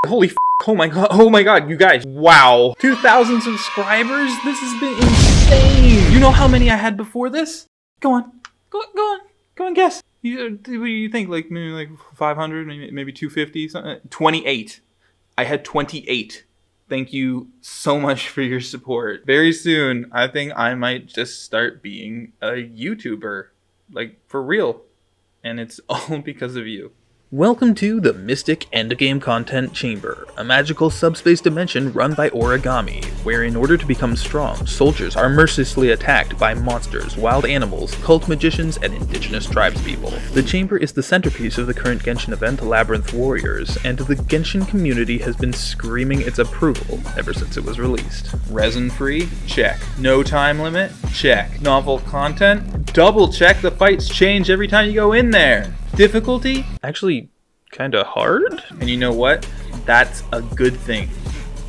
Holy f***. Oh my god, you guys. Wow. 2,000 subscribers? This has been insane. You know how many I had before this? Go on, guess. What do you think? Like maybe like 500, maybe 250, something? 28. I had 28. Thank you so much for your support. Very soon, I think I might just start being a YouTuber. Like, for real. And it's all because of you. Welcome to the Mystic Endgame Content Chamber, a magical subspace dimension run by Origami, where in order to become strong, soldiers are mercilessly attacked by monsters, wild animals, cult magicians, and indigenous tribespeople. The chamber is the centerpiece of the current Genshin event, Labyrinth Warriors, and the Genshin community has been screaming its approval ever since it was released. Resin-free? Check. No time limit? Check. Novel content? Double check the fights change every time you go in there. Difficulty? Actually, kinda hard? And you know what? That's a good thing.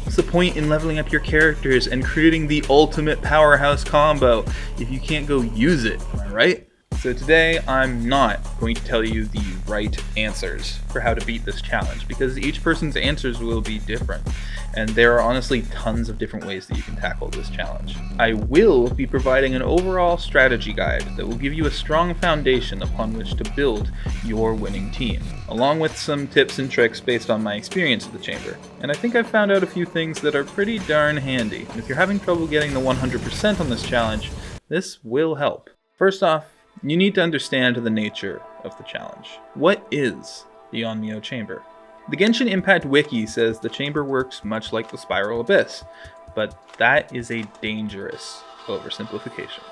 What's the point in leveling up your characters and creating the ultimate powerhouse combo if you can't go use it, am I right? So today, I'm not going to tell you the right answers for how to beat this challenge, because each person's answers will be different, and there are honestly tons of different ways that you can tackle this challenge. I will be providing an overall strategy guide that will give you a strong foundation upon which to build your winning team, along with some tips and tricks based on my experience at the chamber. And I think I've found out a few things that are pretty darn handy. If you're having trouble getting the 100% on this challenge, this will help. First off, you need to understand the nature of the challenge. What is the Onmyou Chamber? The Genshin Impact Wiki says the chamber works much like the Spiral Abyss, but that is a dangerous oversimplification.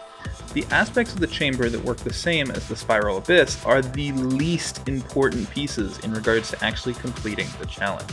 The aspects of the chamber that work the same as the Spiral Abyss are the least important pieces in regards to actually completing the challenge.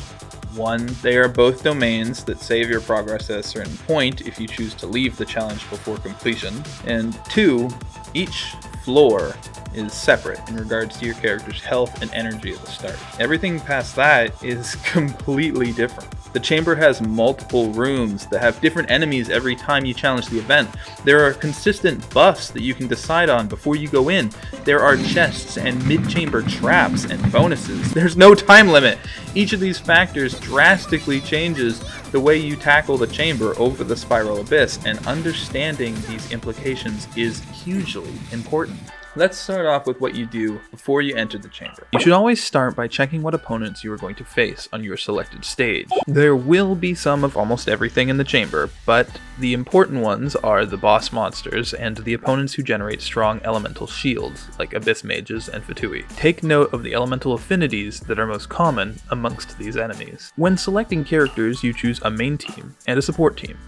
One, they are both domains that save your progress at a certain point if you choose to leave the challenge before completion. And two, each floor is separate in regards to your character's health and energy at the start. Everything past that is completely different. The chamber has multiple rooms that have different enemies every time you challenge the event. There are consistent buffs that you can decide on before you go in. There are chests and mid-chamber traps and bonuses. There's no time limit. Each of these factors drastically changes the way you tackle the chamber over the Spiral Abyss, and understanding these implications is hugely important. Let's start off with what you do before you enter the chamber. You should always start by checking what opponents you are going to face on your selected stage. There will be some of almost everything in the chamber, but the important ones are the boss monsters and the opponents who generate strong elemental shields, like Abyss Mages and Fatui. Take note of the elemental affinities that are most common amongst these enemies. When selecting characters, you choose a main team and a support team.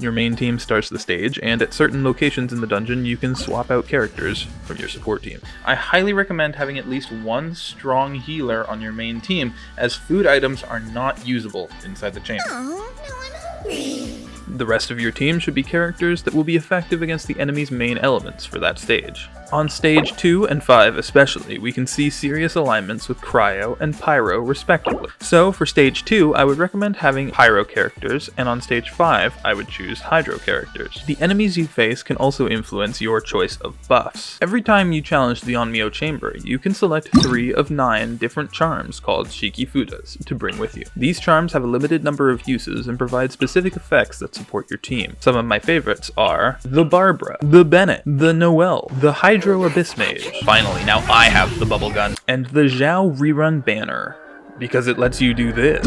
Your main team starts the stage, and at certain locations in the dungeon you can swap out characters from your support team. I highly recommend having at least one strong healer on your main team, as food items are not usable inside the chamber. Oh, no, I'm hungry. The rest of your team should be characters that will be effective against the enemy's main elements for that stage. On stage 2 and 5 especially, we can see serious alignments with Cryo and Pyro respectively. So for stage 2, I would recommend having Pyro characters, and on stage 5, I would choose Hydro characters. The enemies you face can also influence your choice of buffs. Every time you challenge the Onmyou Chamber, you can select 3 of 9 different charms called Shikifudas to bring with you. These charms have a limited number of uses and provide specific effects that support your team. Some of my favorites are the Barbara, the Bennett, the Noelle, the Hydro Abyss Mage. Finally, now I have the bubble gun. And the Zhao Rerun Banner, because it lets you do this.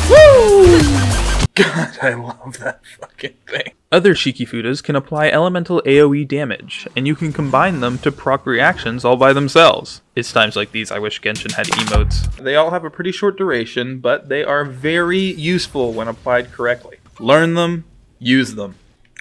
Woo! God, I love that fucking thing. Other Shikifudas can apply elemental AoE damage, and you can combine them to proc reactions all by themselves. It's times like these I wish Genshin had emotes. They all have a pretty short duration, but they are very useful when applied correctly. Learn them, use them.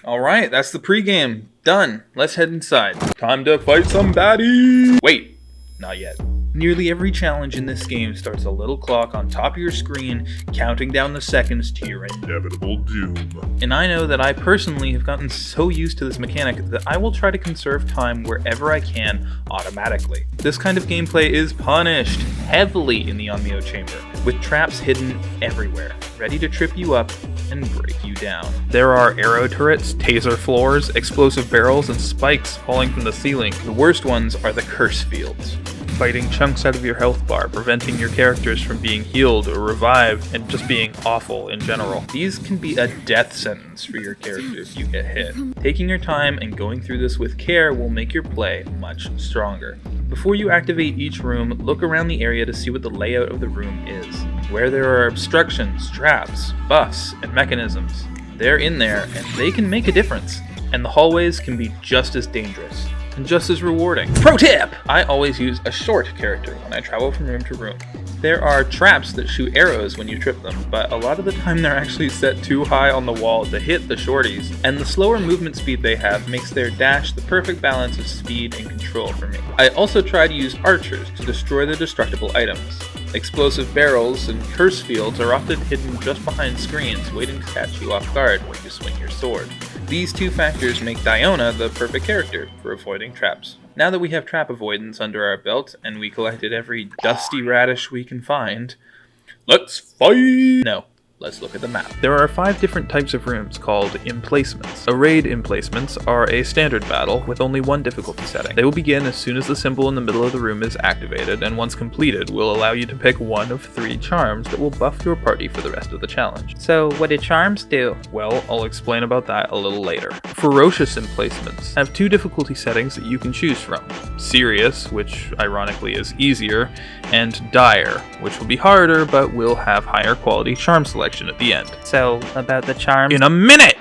Alright, that's the pregame. Done. Let's head inside. Time to fight some baddies! Wait, not yet. Nearly every challenge in this game starts a little clock on top of your screen, counting down the seconds to your inevitable doom. And I know that I personally have gotten so used to this mechanic that I will try to conserve time wherever I can automatically. This kind of gameplay is punished heavily in the Onmyou Chamber, with traps hidden everywhere, ready to trip you up and break you down. There are arrow turrets, taser floors, explosive barrels, and spikes falling from the ceiling. The worst ones are the curse fields, biting chunks out of your health bar, preventing your characters from being healed or revived, and just being awful in general. These can be a death sentence for your character if you get hit. Taking your time and going through this with care will make your play much stronger. Before you activate each room, look around the area to see what the layout of the room is. Where there are obstructions, traps, buffs, and mechanisms, they're in there and they can make a difference. And the hallways can be just as dangerous and just as rewarding. Pro tip! I always use a short character when I travel from room to room. There are traps that shoot arrows when you trip them, but a lot of the time they're actually set too high on the wall to hit the shorties, and the slower movement speed they have makes their dash the perfect balance of speed and control for me. I also try to use archers to destroy the destructible items. Explosive barrels and curse fields are often hidden just behind screens, waiting to catch you off guard when you swing your sword. These two factors make Diona the perfect character for avoiding traps. Now that we have trap avoidance under our belt, and we collected every dusty radish we can find, let's fight! No. Let's look at the map. There are 5 different types of rooms called Emplacements. Arrayed Emplacements are a standard battle with only one difficulty setting. They will begin as soon as the symbol in the middle of the room is activated, and once completed will allow you to pick one of 3 charms that will buff your party for the rest of the challenge. So what do charms do? Well, I'll explain about that a little later. Ferocious Emplacements have 2 difficulty settings that you can choose from. Serious, which ironically is easier, and Dire, which will be harder but will have higher quality charm selection at the end. So, about the charms? In a minute!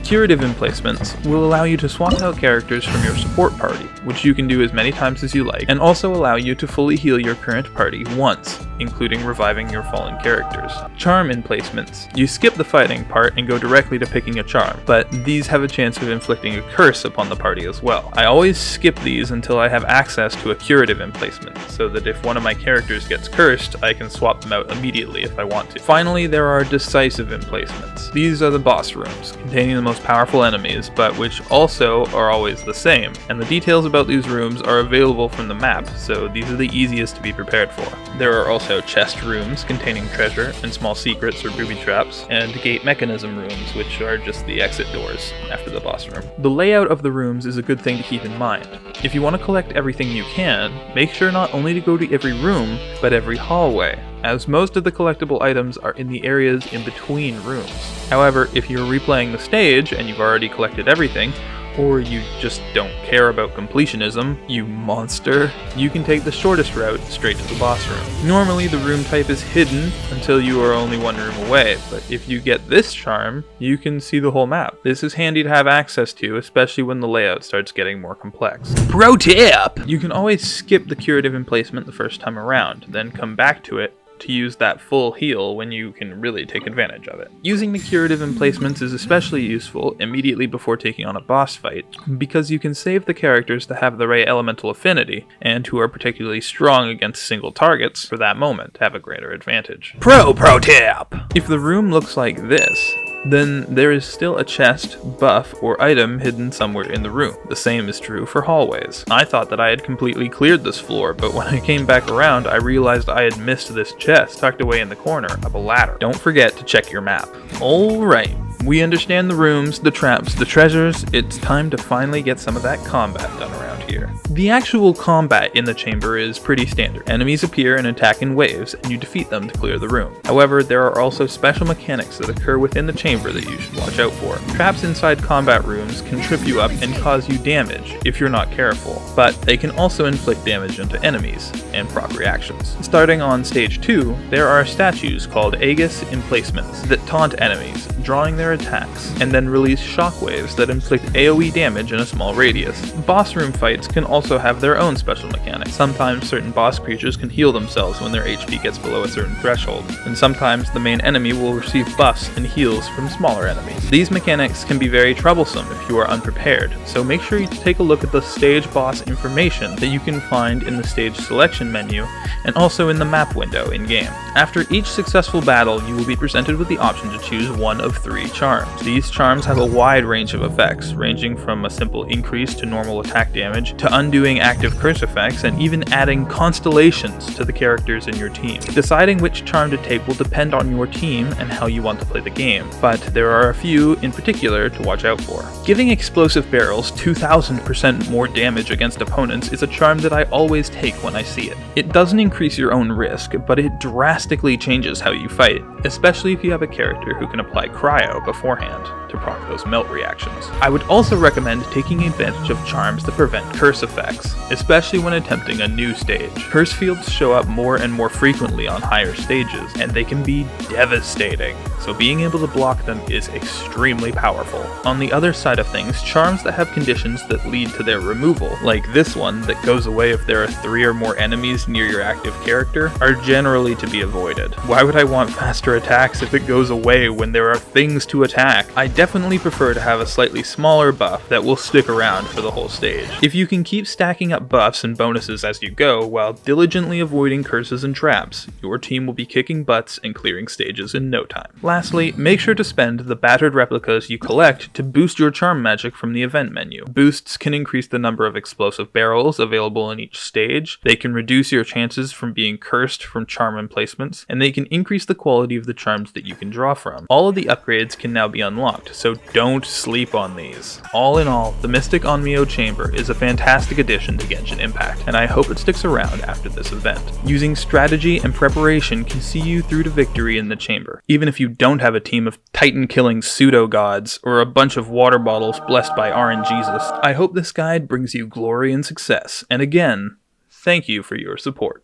Curative Emplacements will allow you to swap out characters from your support party, which you can do as many times as you like, and also allow you to fully heal your current party once, including reviving your fallen characters. Charm Emplacements. You skip the fighting part and go directly to picking a charm, but these have a chance of inflicting a curse upon the party as well. I always skip these until I have access to a Curative Emplacement, so that if one of my characters gets cursed, I can swap them out immediately if I want to. Finally, there are Decisive Emplacements. These are the boss rooms, containing the most powerful enemies, but which also are always the same, and the details about these rooms are available from the map, so these are the easiest to be prepared for. There are also chest rooms containing treasure and small secrets or booby traps, and gate mechanism rooms, which are just the exit doors after the boss room. The layout of the rooms is a good thing to keep in mind. If you want to collect everything you can, make sure not only to go to every room, but every hallway, as most of the collectible items are in the areas in between rooms. However, if you're replaying the stage and you've already collected everything, or you just don't care about completionism, you monster, you can take the shortest route straight to the boss room. Normally the room type is hidden until you are only one room away, but if you get this charm, you can see the whole map. This is handy to have access to, especially when the layout starts getting more complex. Pro tip! You can always skip the Curative Emplacement the first time around, then come back to it to use that full heal when you can really take advantage of it. Using the Curative Emplacements is especially useful immediately before taking on a boss fight, because you can save the characters to have the right elemental affinity, and who are particularly strong against single targets for that moment to have a greater advantage. Pro tip! If the room looks like this, then there is still a chest, buff, or item hidden somewhere in the room. The same is true for hallways. I thought that I had completely cleared this floor, but when I came back around, I realized I had missed this chest tucked away in the corner of a ladder. Don't forget to check your map. Alright, we understand the rooms, the traps, the treasures. It's time to finally get some of that combat done around here. The actual combat in the chamber is pretty standard. Enemies appear and attack in waves, and you defeat them to clear the room. However, there are also special mechanics that occur within the chamber that you should watch out for. Traps inside combat rooms can trip you up and cause you damage if you're not careful, but they can also inflict damage into enemies and proc reactions. Starting on stage 2, there are statues called Aegis Emplacements that taunt enemies, drawing their attacks, and then release shockwaves that inflict AoE damage in a small radius. Boss room fights can also also have their own special mechanics. Sometimes certain boss creatures can heal themselves when their HP gets below a certain threshold, and sometimes the main enemy will receive buffs and heals from smaller enemies. These mechanics can be very troublesome if you are unprepared, so make sure you take a look at the stage boss information that you can find in the stage selection menu and also in the map window in-game. After each successful battle, you will be presented with the option to choose one of 3 charms. These charms have a wide range of effects, ranging from a simple increase to normal attack damage, to undoing active curse effects, and even adding constellations to the characters in your team. Deciding which charm to take will depend on your team and how you want to play the game, but there are a few in particular to watch out for. Giving explosive barrels 2000% more damage against opponents is a charm that I always take when I see it. It doesn't increase your own risk, but it drastically changes how you fight, especially if you have a character who can apply cryo beforehand to proc those melt reactions. I would also recommend taking advantage of charms that prevent curse effects, especially when attempting a new stage. Curse fields show up more and more frequently on higher stages, and they can be devastating, so being able to block them is extremely powerful. On the other side of things, charms that have conditions that lead to their removal, like this one that goes away if there are 3 or more enemies near your active character, are generally to be avoided. Why would I want faster attacks if it goes away when there are things to attack? I definitely prefer to have a slightly smaller buff that will stick around for the whole stage. If you can keep stacking up buffs and bonuses as you go while diligently avoiding curses and traps, your team will be kicking butts and clearing stages in no time. Lastly, make sure to spend the battered replicas you collect to boost your charm magic from the event menu. Boosts can increase the number of explosive barrels available in each stage, they can reduce your chances from being cursed from charm emplacements, and they can increase the quality of the charms that you can draw from. All of the upgrades can now be unlocked, so don't sleep on these. All in all, the Mystic Onmyou Chamber is a fantastic addition to Genshin Impact, and I hope it sticks around after this event. Using strategy and preparation can see you through to victory in the chamber, even if you don't have a team of titan-killing pseudo-gods or a bunch of water bottles blessed by RNGesus. I hope this guide brings you glory and success, and again, thank you for your support.